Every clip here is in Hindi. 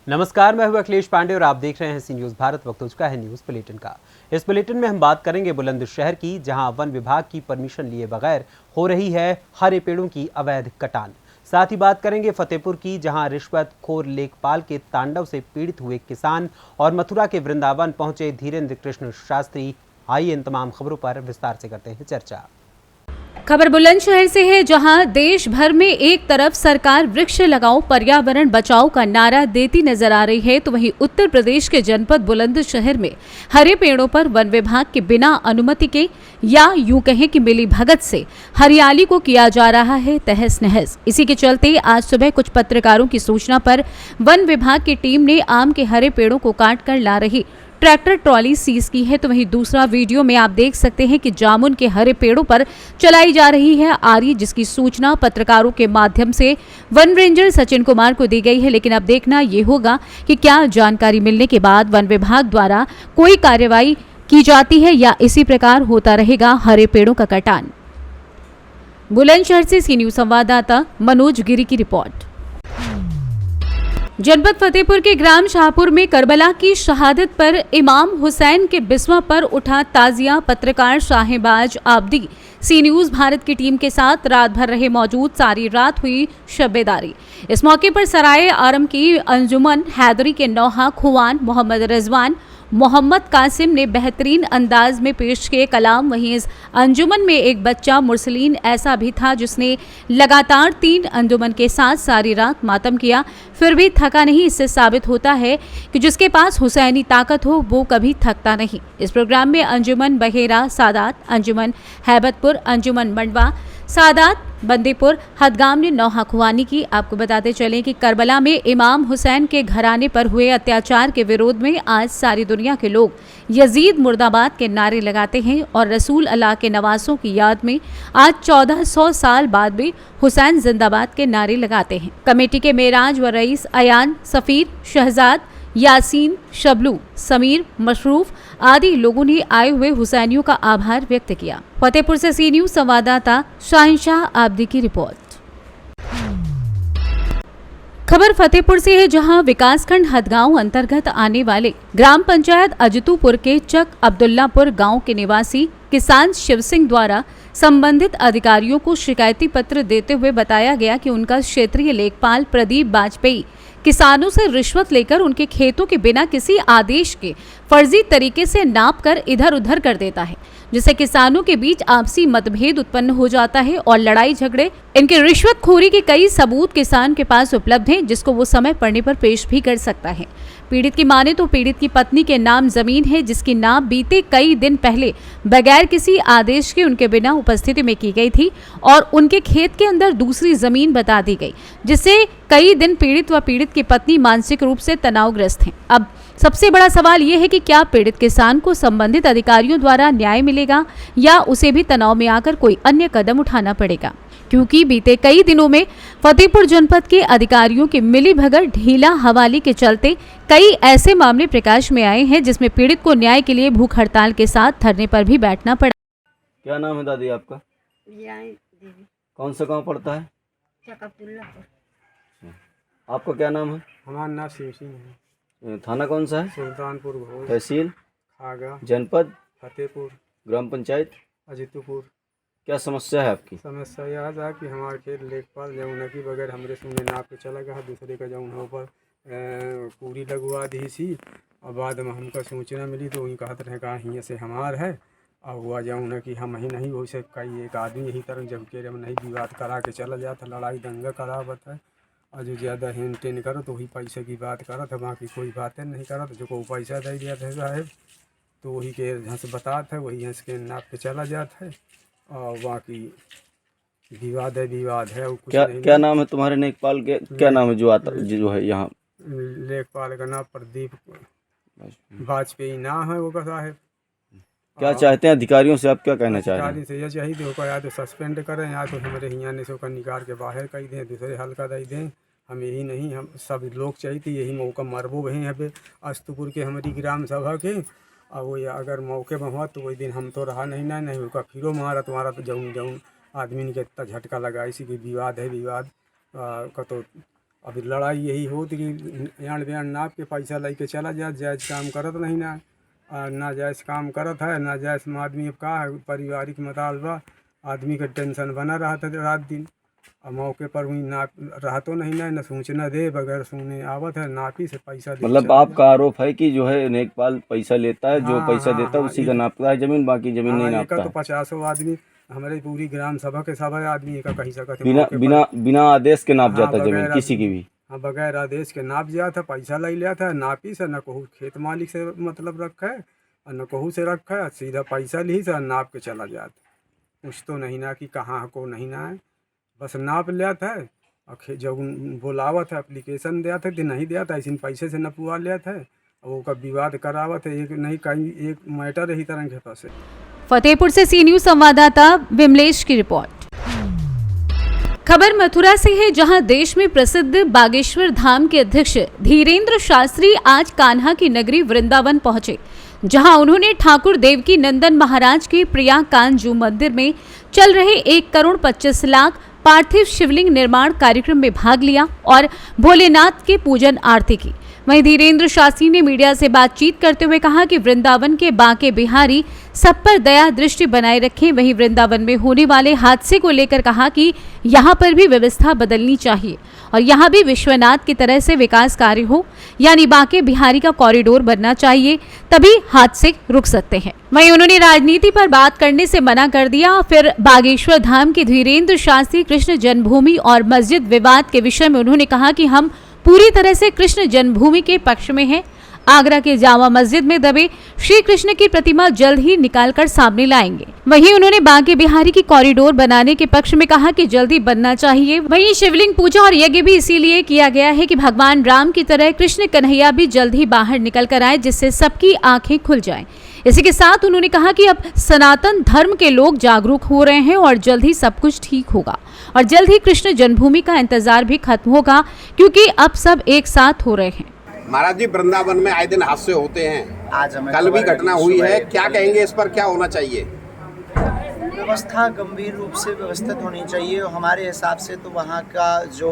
नमस्कार, मैं हूं अखिलेश पांडे और आप देख रहे हैं सी न्यूज भारत। वक्त हो चुका है न्यूज बुलेटिन का। इस बुलेटिन में हम बात करेंगे बुलंदशहर की, जहां वन विभाग की परमिशन लिए बगैर हो रही है हरे पेड़ों की अवैध कटान। साथ ही बात करेंगे फतेहपुर की, जहां रिश्वतखोर लेखपाल के तांडव से पीड़ित हुए किसान और मथुरा के वृंदावन पहुंचे धीरेन्द्र कृष्ण शास्त्री। आइए इन तमाम खबरों पर विस्तार से करते हैं चर्चा। खबर बुलंदशहर से है, जहां देश भर में एक तरफ सरकार वृक्ष लगाओ पर्यावरण बचाओ का नारा देती नजर आ रही है, तो वहीं उत्तर प्रदेश के जनपद बुलंदशहर में हरे पेड़ों पर वन विभाग के बिना अनुमति के या यूं कहें कि मिली भगत से हरियाली को किया जा रहा है तहस नहस। इसी के चलते आज सुबह कुछ पत्रकारों की सूचना पर वन विभाग की टीम ने आम के हरे पेड़ों को काट कर ला रही ट्रैक्टर ट्रॉली सीज की है। तो वहीं दूसरा वीडियो में आप देख सकते हैं कि जामुन के हरे पेड़ों पर चलाई जा रही है आरी, जिसकी सूचना पत्रकारों के माध्यम से वन रेंजर सचिन कुमार को दी गई है। लेकिन अब देखना ये होगा कि क्या जानकारी मिलने के बाद वन विभाग द्वारा कोई कार्रवाई की जाती है या इसी प्रकार होता रहेगा हरे पेड़ों का कटान। बुलंदशहर से सी न्यूज संवाददाता मनोज गिरी की रिपोर्ट। जनपद फतेहपुर के ग्राम शाहपुर में करबला की शहादत पर इमाम हुसैन के बिस्वा पर उठा ताजिया। पत्रकार शाहबाज आबदी सी न्यूज भारत की टीम के साथ रात भर रहे मौजूद। सारी रात हुई शब्बेदारी। इस मौके पर सराय आरम की अंजुमन हैदरी के नौहा खुवान मोहम्मद रिजवान मोहम्मद कासिम ने बेहतरीन अंदाज में पेश किए कलाम। वहीं इस अंजुमन में एक बच्चा मुरसलीन ऐसा भी था जिसने लगातार 3 अंजुमन के साथ सारी रात मातम किया, फिर भी थका नहीं। इससे साबित होता है कि जिसके पास हुसैनी ताकत हो वो कभी थकता नहीं। इस प्रोग्राम में अंजुमन बहेरा सादात, अंजुमन हैबतपुर, अंजुमन मंडवा सादात बंदीपुर हदगाम ने नौहा खुवानी की। आपको बताते चलें कि करबला में इमाम हुसैन के घराने पर हुए अत्याचार के विरोध में आज सारी दुनिया के लोग यजीद मुर्दाबाद के नारे लगाते हैं और रसूल अल्लाह के नवासों की याद में आज 1400 साल बाद भी हुसैन जिंदाबाद के नारे लगाते हैं। कमेटी के मेराज व रईस अयान सफ़ीर शहजाद यासीन शबलू समीर मशरूफ आदि लोगों ने आए हुए हुसैनियों का आभार व्यक्त किया। फतेहपुर से सी न्यूज संवाददाता शाहिनशाह आबदी की रिपोर्ट। खबर फतेहपुर से है, जहां विकासखंड हदगांव अंतर्गत आने वाले ग्राम पंचायत अजतूपुर के चक अब्दुल्लापुर गांव के निवासी किसान शिव सिंह द्वारा संबंधित अधिकारियों को शिकायती पत्र देते हुए बताया गया कि उनका क्षेत्रीय लेखपाल प्रदीप बाजपेयी किसानों से रिश्वत लेकर उनके खेतों के बिना किसी आदेश के फर्जी तरीके से नाप कर इधर उधर कर देता है, जिससे किसानों के बीच आपसी मतभेद उत्पन्न हो जाता है और लड़ाई झगड़े। इनके रिश्वतखोरी के कई सबूत किसान के पास उपलब्ध हैं, जिसको वो समय पड़ने पर पेश भी कर सकता है। पीड़ित की माने तो पीड़ित की पत्नी के नाम जमीन है, जिसकी नाप बीते कई दिन पहले बगैर किसी आदेश के उनके बिना उपस्थिति में की गई थी और उनके खेत के अंदर दूसरी जमीन बता दी गई, जिससे कई दिन पीड़ित व पीड़ित की पत्नी मानसिक रूप से तनावग्रस्त हैं। अब सबसे बड़ा सवाल ये है कि क्या पीड़ित किसान को संबंधित अधिकारियों द्वारा न्याय मिलेगा या उसे भी तनाव में आकर कोई अन्य कदम उठाना पड़ेगा, क्योंकि बीते कई दिनों में फतेहपुर जनपद के अधिकारियों की मिलीभगत ढीला हवाले के चलते कई ऐसे मामले प्रकाश में आए हैं जिसमें पीड़ित को न्याय के लिए भूख हड़ताल के साथ धरने पर भी बैठना पड़ा। क्या नाम है दादी आपका? दीदी। कौन सा गांव पड़ता है? चक अब्दुल्लापुर। आपका क्या नाम है? हमारा नाम शिव सिंह है। थाना कौन सा है? सुल्तानपुर घोष, तहसील खागा, जनपद फतेहपुर, ग्राम पंचायत अजितपुर। क्या समस्या है आपकी? समस्या यह था कि हमारे खेत लेखपाल जमुना की बगैर हमरे सुनने नाप के चला गया, दूसरे का जमुना ऊपर पूरी लगवा दी सी और बाद में हमको सूचना मिली तो वही कहते रहे कहा हियाँ से हमार है और हुआ जमुना कि हम ही नहीं, वैसे कई एक आदमी यही तरह जब के जब नहीं विवाद करा के चला जाता, लड़ाई दंगा करावत है और जो ज़्यादा हेन टेन करो तो वही पैसे की बात करा था, बाकी कोई बातें नहीं करा। तो जो को पैसा दे दिया था साहेब तो वही के यहाँ से बताते है, वही हंस के नाप के चला जाता है और बाकी विवाद है कुछ नहीं। क्या नाम है तुम्हारे लेखपाल के? क्या नाम है जो है यहाँ? लेखपाल का नाम प्रदीप बाजपेयी नाम है वो का साहेब। क्या चाहते हैं अधिकारियों से? आप क्या कहना चाह रहे हैं? अधिकारी से यह चाहिए देखो, या तो सस्पेंड करें या तो हमारे यहाँ ने सो का निकाल के बाहर कर दें, दूसरे हल्का दे दें। हम यही नहीं, हम सब लोग चाहिए यही मौका मरबो वहीं यहाँ पे अस्तुपुर के हमारी ग्राम सभा के और वो अगर मौके में हुआ तो वही दिन हम तो रहा नहीं उसका फिरो मारा तुम्हारा तो जाऊँ आदमी ने इतना झटका लगा इसी के विवाद है का तो अब लड़ाई यही होती कि यान बयान नाप के पैसा लेके चला जाए, जायज़ काम करत नहीं ना, ना जायज़ काम करत है, ना जायज़ में आदमी का है पारिवारिक मुतालबा, आदमी का टेंशन बना रहा था रात दिन। अब मौके पर हुई नाप रहा तो नहीं ना, न सूचना दे बगैर सुनने आवत है, नापी से पैसा दे मतलब चला आपका आरोप है कि जो है नेकपाल पैसा लेता है, जो हाँ, पैसा हाँ, देता है हाँ, उसी का नापता है जमीन, बाकी जमीन नहीं हाँ, एका नापता तो है। 50 आदमी हमारे पूरी ग्राम सभा के सभा आदमी एका कही सकते बिना बिना बिना आदेश के नाप जाता है जमीन बगैर किसी की भी। हाँ, बगैर आदेश के नाप दिया था, पैसा ले लिया था, नापी से न कहूँ खेत मालिक से मतलब रखा है और न कहूँ से रखा है, सीधा पैसा ली से नाप के चला जाता, कुछ तो नहीं ना कि कहाँ को नहीं ना है, बस नाप लिया था। और जब बोलावा था एप्लीकेशन दिया था तो नहीं दिया था, ऐसे पैसे से नपवा लिया था, और वो का विवाद करावा था, एक नहीं कहीं एक मैटर ही तरह के पास है। फतेहपुर से सी न्यूज संवाददाता विमलेश की रिपोर्ट। खबर मथुरा से है, जहां देश में प्रसिद्ध बागेश्वर धाम के अध्यक्ष धीरेन्द्र शास्त्री आज कान्हा की नगरी वृंदावन पहुंचे, जहां उन्होंने ठाकुर देवकी नंदन महाराज के प्रिया कांजू मंदिर में चल रहे 1,25,00,000 पार्थिव शिवलिंग निर्माण कार्यक्रम में भाग लिया और भोलेनाथ के पूजन आरती की। वहीं धीरेन्द्र शास्त्री ने मीडिया से बातचीत करते हुए कहा कि वृंदावन के बांके बिहारी सब पर दया दृष्टि बनाए रखें। वहीं वृंदावन में होने वाले हादसे को लेकर कहा कि यहां पर भी व्यवस्था बदलनी चाहिए और यहां भी विश्वनाथ की तरह से विकास कार्य हो, यानी बांके बिहारी का कॉरिडोर बनना चाहिए, तभी हादसे रुक सकते हैं। वहीं उन्होंने राजनीति पर बात करने से मना कर दिया। फिर बागेश्वर धाम के धीरेन्द्र शास्त्री कृष्ण जन्मभूमि और मस्जिद विवाद के विषय में उन्होंने कहा कि हम पूरी तरह से कृष्ण जन्मभूमि के पक्ष में हैं। आगरा के जामा मस्जिद में दबे श्री कृष्ण की प्रतिमा जल्द ही निकालकर सामने लाएंगे। वहीं उन्होंने बांके बिहारी की कॉरिडोर बनाने के पक्ष में कहा कि जल्दी बनना चाहिए। वहीं शिवलिंग पूजा और यज्ञ भी इसीलिए किया गया है कि भगवान राम की तरह कृष्ण कन्हैया भी जल्द ही बाहर निकल कर आए, जिससे सबकी आंखें खुल जाएं। इसी के साथ उन्होंने कहा कि अब सनातन धर्म के लोग जागरूक हो रहे हैं और जल्द ही सब कुछ ठीक होगा और जल्द ही कृष्ण जन्मभूमि का इंतजार भी खत्म होगा, क्योंकि अब सब एक साथ हो रहे हैं। महाराज जी, वृंदावन में आए दिन हादसे होते हैं, आज हमें कल भी घटना हुई है, क्या कहेंगे इस पर, क्या होना चाहिए? व्यवस्था गंभीर रूप से व्यवस्थित होनी चाहिए। और हमारे हिसाब से तो वहाँ का जो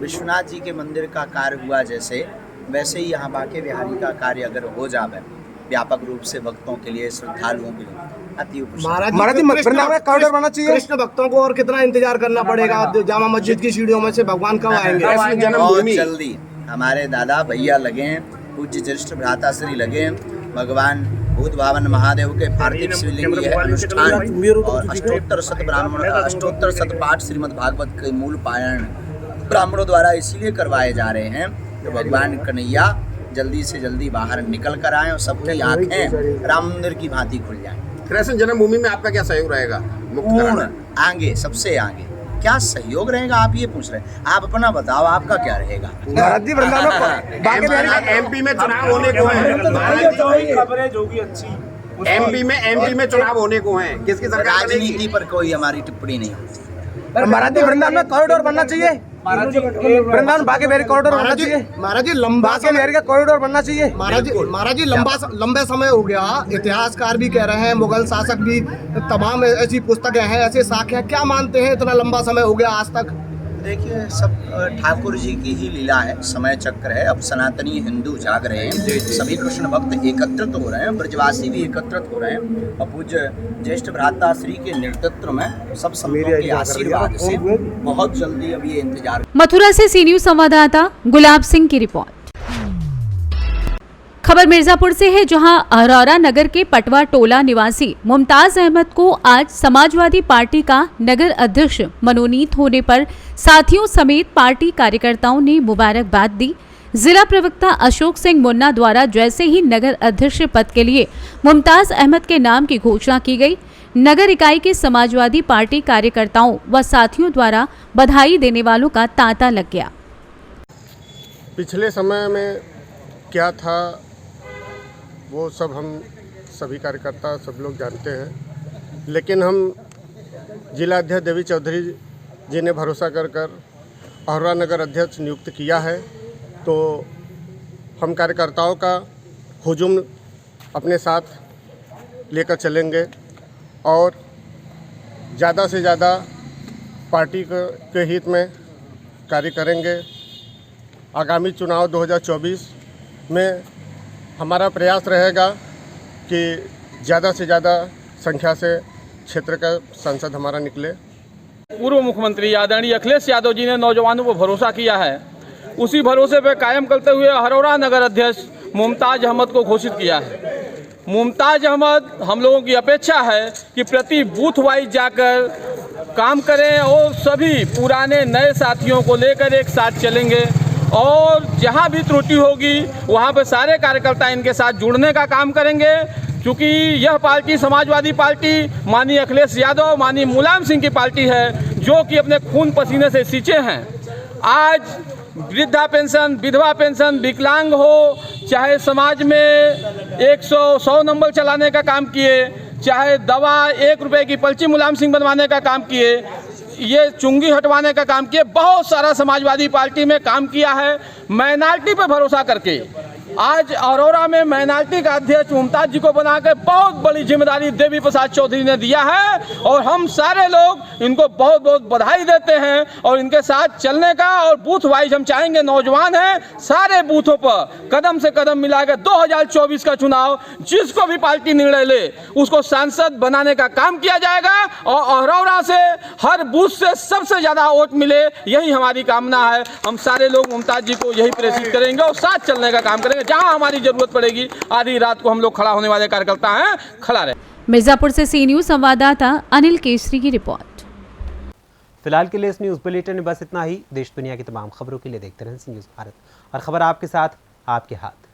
विश्वनाथ जी के मंदिर का कार्य हुआ जैसे, वैसे ही यहाँ बांके बिहारी का कार्य अगर हो जाए व्यापक रूप से भक्तों के लिए, श्रद्धालुओं के लिए अति महाराज जी वृंदावन कॉरिडोर बनना चाहिए। कृष्ण भक्तों को और कितना इंतजार करना पड़ेगा? जामा मस्जिद की सीढ़ियों में से भगवान कब आएंगे? बहुत जल्दी हमारे दादा भैया लगे हैं, पूज्य ज्येष्ठ भ्राता श्री लगे हैं, भगवान भूत भावन महादेव के पार्थिव शिवलिंग यह अनुष्ठान और अष्टोत्तर शत पाठ श्रीमद् भागवत के मूल पारायण ब्राह्मणों द्वारा इसीलिए करवाए जा रहे हैं कि भगवान कन्हैया जल्दी से जल्दी बाहर निकल कर आए और सबकी आंखें राम मंदिर की भांति खुल जाएं। कृष्ण जन्मभूमि में आपका क्या सहयोग रहेगा? पूर्ण आगे, सबसे आगे। क्या सहयोग रहेगा आप ये पूछ रहे हैं? आप अपना बताओ, आपका क्या रहेगा? महाराज जी वृंदावन एमपी में चुनाव होने को है, एमपी में चुनाव होने को है, किसकी सरकार? राजनीति पर कोई हमारी टिप्पणी नहीं होती। महाराज जी वृंदावन में कॉरिडोर बनना चाहिए। वृंदावन बांके बिहारी कॉरिडोर बनना चाहिए। महाराज जी लंबा बांके बिहारी का कॉरिडोर बनना चाहिए। महाराज जी लंबे समय हो गया, इतिहासकार भी कह रहे हैं, मुगल शासक भी, तमाम ऐसी पुस्तकें हैं, ऐसे साक्ष्य हैं, क्या मानते हैं इतना लंबा समय हो गया आज तक? देखिए, सब ठाकुर जी की ही लीला है, समय चक्र है। अब सनातनी हिंदू जाग रहे हैं, सभी कृष्ण भक्त एकत्रित हो रहे हैं, ब्रजवासी भी एकत्रित हो रहे हैं और पूज्य ज्येष्ठ भ्राता श्री के नेतृत्व में सब संतों के आशीर्वाद से बहुत जल्दी अब ये इंतजार। मथुरा से सी न्यूज संवाददाता गुलाब सिंह की रिपोर्ट। खबर मिर्जापुर से है, जहां अरौरा नगर के पटवा टोला निवासी मुमताज अहमद को आज समाजवादी पार्टी का नगर अध्यक्ष मनोनीत होने पर साथियों समेत पार्टी कार्यकर्ताओं ने मुबारकबाद दी। जिला प्रवक्ता अशोक सिंह मुन्ना द्वारा जैसे ही नगर अध्यक्ष पद के लिए मुमताज अहमद के नाम की घोषणा की गई, नगर इकाई के समाजवादी पार्टी कार्यकर्ताओं व साथियों द्वारा बधाई देने वालों का तांता लग गया। पिछले समय में क्या था वो सब हम सभी कार्यकर्ता सब लोग जानते हैं, लेकिन हम जिला अध्यक्ष देवी चौधरी जी ने भरोसा कर अरौरा नगर अध्यक्ष नियुक्त किया है, तो हम कार्यकर्ताओं का हुजूम अपने साथ लेकर चलेंगे और ज़्यादा से ज़्यादा पार्टी के हित में कार्य करेंगे आगामी चुनाव 2024 में हमारा प्रयास रहेगा कि ज़्यादा से ज़्यादा संख्या से क्षेत्र का सांसद हमारा निकले। पूर्व मुख्यमंत्री आदरणीय अखिलेश यादव जी ने नौजवानों पर भरोसा किया है, उसी भरोसे पर कायम करते हुए हरौरा नगर अध्यक्ष मुमताज़ अहमद को घोषित किया है। मुमताज़ अहमद, हम लोगों की अपेक्षा है कि प्रति बूथ वाइज जाकर काम करें और सभी पुराने नए साथियों को लेकर एक साथ चलेंगे और जहां भी त्रुटि होगी वहां पर सारे कार्यकर्ता इनके साथ जुड़ने का काम करेंगे, क्योंकि यह पार्टी समाजवादी पार्टी माननीय अखिलेश यादव, माननीय मुलायम सिंह की पार्टी है, जो कि अपने खून पसीने से सींचे हैं। आज वृद्धा पेंशन, विधवा पेंशन, विकलांग हो, चाहे समाज में 100 नंबर चलाने का काम किए, चाहे दवा 1 रुपए की पर्ची मुलायम सिंह बनवाने का काम किए, ये चुंगी हटवाने का काम किए, बहुत सारा समाजवादी पार्टी में काम किया है। माइनॉरिटी पे भरोसा करके आज अरोरा में माइनॉरिटी का अध्यक्ष मुमताज जी को बनाकर बहुत बड़ी जिम्मेदारी देवी प्रसाद चौधरी ने दिया है और हम सारे लोग इनको बहुत बहुत बधाई देते हैं और इनके साथ चलने का। और बूथ वाइज हम चाहेंगे, नौजवान हैं, सारे बूथों पर कदम से कदम मिलाकर 2024 का चुनाव जिसको भी पार्टी निर्णय ले उसको सांसद बनाने का काम किया जाएगा और अरोरा से हर बूथ से सबसे ज़्यादा वोट मिले, यही हमारी कामना है। हम सारे लोग मुमताज जी को यही प्रेरित करेंगे और साथ चलने का काम करेंगे। जहां हमारी जरूरत पड़ेगी आधी रात को हम लोग खड़ा होने वाले कार्यकर्ता हैं, खड़ा रहे। मिर्जापुर से सी न्यूज संवाददाता अनिल केसरी की रिपोर्ट। फिलहाल के लिए इस न्यूज़ बुलेटिन में बस इतना ही। देश दुनिया की तमाम खबरों के लिए देखते रहें सी न्यूज़ भारत, और खबर आपके साथ, आपके हाथ।